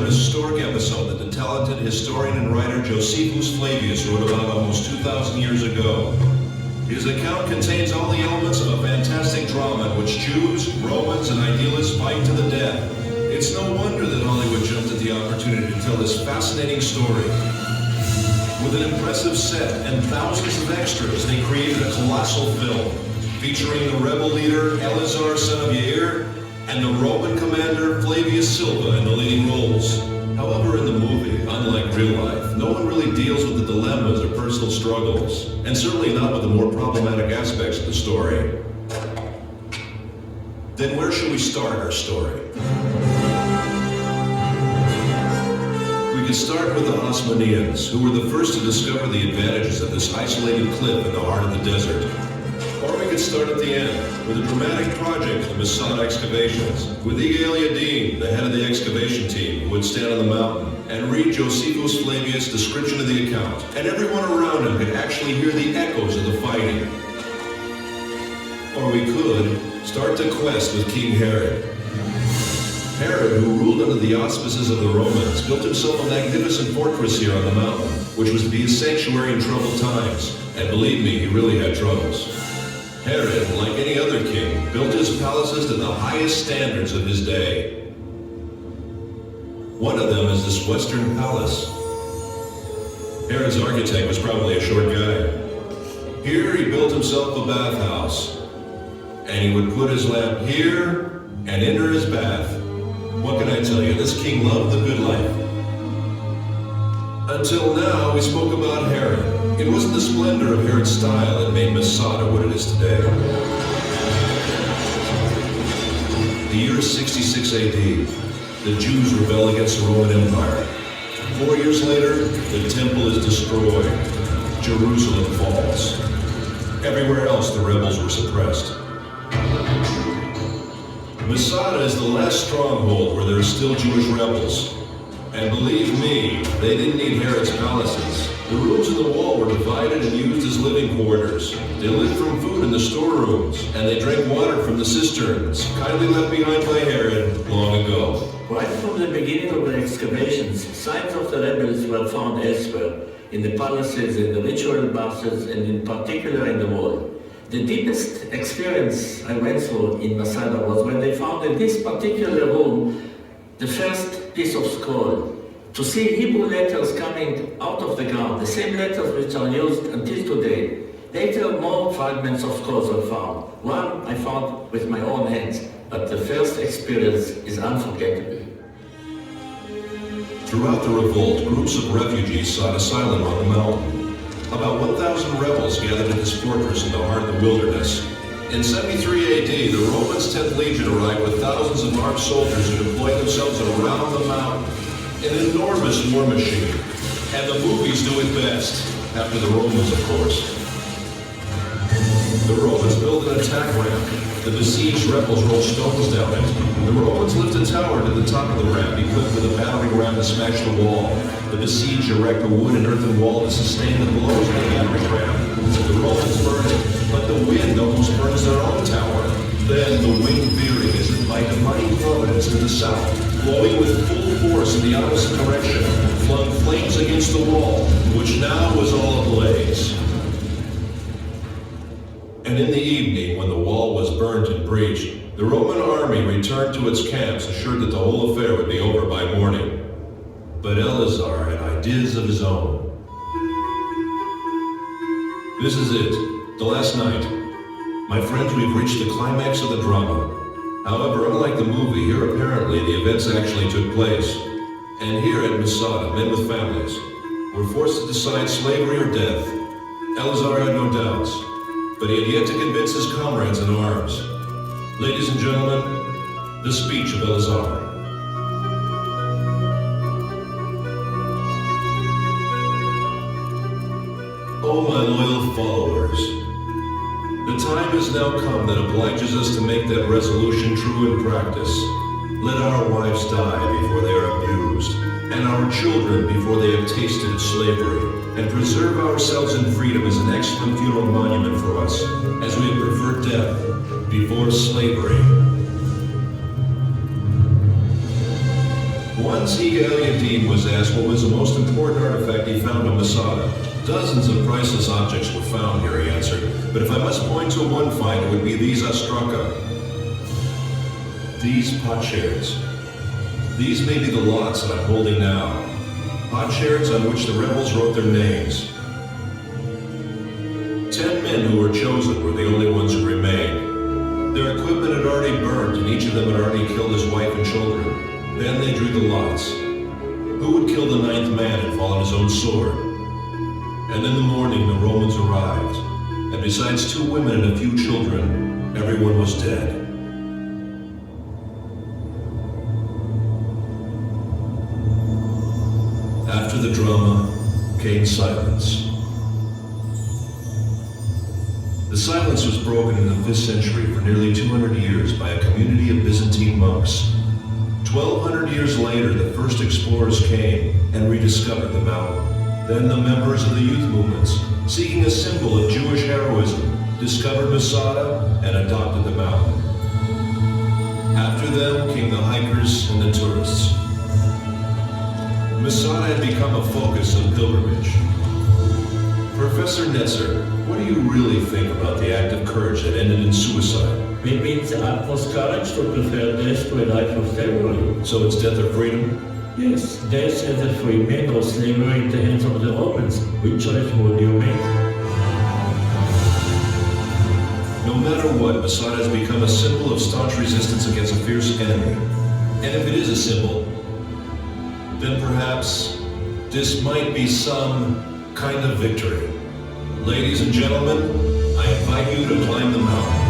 an historic episode that the talented historian and writer Josephus Flavius wrote about almost 2,000 years ago. His account contains all the elements of a fantastic drama in which Jews, Romans, and idealists fight to the death. It's no wonder that Hollywood jumped at the opportunity to tell this fascinating story. With an impressive set and thousands of extras, they created a colossal film featuring the rebel leader Eleazar, son of Yair, and the Roman commander Flavius Silva in the leading roles. However, in the movie, unlike real life, no one really deals with the dilemmas or personal struggles, and certainly not with the more problematic aspects of the story. Then where should we start our story? We could start with the Osmanians, who were the first to discover the advantages of this isolated cliff in the heart of the desert. Or we could start at the end, with a dramatic project of the Masada excavations, with Igal Yadin, the head of the excavation team, who would stand on the mountain and read Josephus Flavius' description of the account, and everyone around him could actually hear the echoes of the fighting. Or we could start the quest with King Herod. Herod, who ruled under the auspices of the Romans, built himself a magnificent fortress here on the mountain, which was to be his sanctuary in troubled times, and believe me, he really had troubles. Herod, like any other king, built his palaces to the highest standards of his day. One of them is this Western Palace. Herod's architect was probably a short guy. Here he built himself a bathhouse, and he would put his lamp here and enter his bath. What can I tell you? This king loved the good life. Until now, we spoke about Herod. It wasn't the splendor of Herod's style that made Masada what it is today. The year is 66 AD. The Jews rebel against the Roman Empire. 4 years later, the temple is destroyed. Jerusalem falls. Everywhere else, the rebels were suppressed. Masada is the last stronghold where there are still Jewish rebels. And believe me, they didn't need Herod's palaces. The rooms in the wall were divided and used as living quarters. They lived from food in the storerooms, and they drank water from the cisterns, kindly left behind by Herod long ago. Right from the beginning of the excavations, signs of the rebels were found elsewhere, in the palaces, in the ritual baths, and in particular in the wall. The deepest experience I went through in Masada was when they found in this particular room the first piece of scroll. To see Hebrew letters coming out of the ground, the same letters which are used until today. Later, more fragments of scrolls were found. One I found with my own hands, but the first experience is unforgettable. Throughout the revolt, groups of refugees sought asylum on the mountain. About 1,000 rebels gathered in this fortress in the heart of the wilderness. In 73 AD, the Romans' 10th Legion arrived with thousands of armed soldiers who deployed themselves around the mountain. An enormous war machine. And the movies do it best. After the Romans, of course. The Romans built an attack ramp. The besieged rebels rolled stones down it. The Romans lift a tower to the top of the ramp, equipped with a battering ram to smash the wall. The besieged erect a wood and earthen wall to sustain the blows of the battering ram. The Romans burn it, but the wind almost burns their own tower. Then the wind veering as if by divine providence to the south, blowing with full force in the opposite direction, flung flames against the wall, which now was all ablaze. And in the evening, when the wall was burnt and breached, the Roman army returned to its camps, assured that the whole affair would be over by morning. But Eleazar had ideas of his own. This is it, the last night. My friends, we've reached the climax of the drama. However, unlike the movie, here apparently the events actually took place. And here at Masada, men with families were forced to decide slavery or death. Eleazar had no doubts, but he had yet to convince his comrades in arms. Ladies and gentlemen, the speech of Eleazar. Oh, my loyal followers, the time has now come that obliges us to make that resolution true in practice. Let our wives die before they are abused, and our children before they have tasted slavery, and preserve ourselves in freedom as an excellent funeral monument for us, as we have preferred death before slavery. Once Higa el-Yadin was asked what was the most important artifact he found on Masada. Dozens of priceless objects were found here, he answered. But if I must point to one find, it would be these ostraka. These potsherds. These may be the lots that I'm holding now. Potsherds on which the rebels wrote their names. 10 men who were chosen were the only ones who remained. Their equipment had already burned, and each of them had already killed his wife and children. Then they drew the lots. Who would kill the 9th man and fall on his own sword? And in the morning the Romans arrived, and besides 2 women and a few children, everyone was dead. After the drama came silence. The silence was broken in the 5th century for nearly 200 years by a community of Byzantine monks. 1,200 years later, the first explorers came and rediscovered the mountain. Then the members of the youth movements, seeking a symbol of Jewish heroism, discovered Masada and adopted the mountain. After them came the hikers and the tourists. Masada had become a focus of pilgrimage. Professor Netzer, what do you really think about the act of courage that ended in suicide? It means the utmost courage to prefer death to a life of slavery. So it's death or freedom? Yes, death as a free man or slavery in the hands of the Romans. Which choice would you make? No matter what, Masada has become a symbol of staunch resistance against a fierce enemy. And if it is a symbol, then perhaps this might be some kind of victory. Ladies and gentlemen, I invite you to climb the mountain.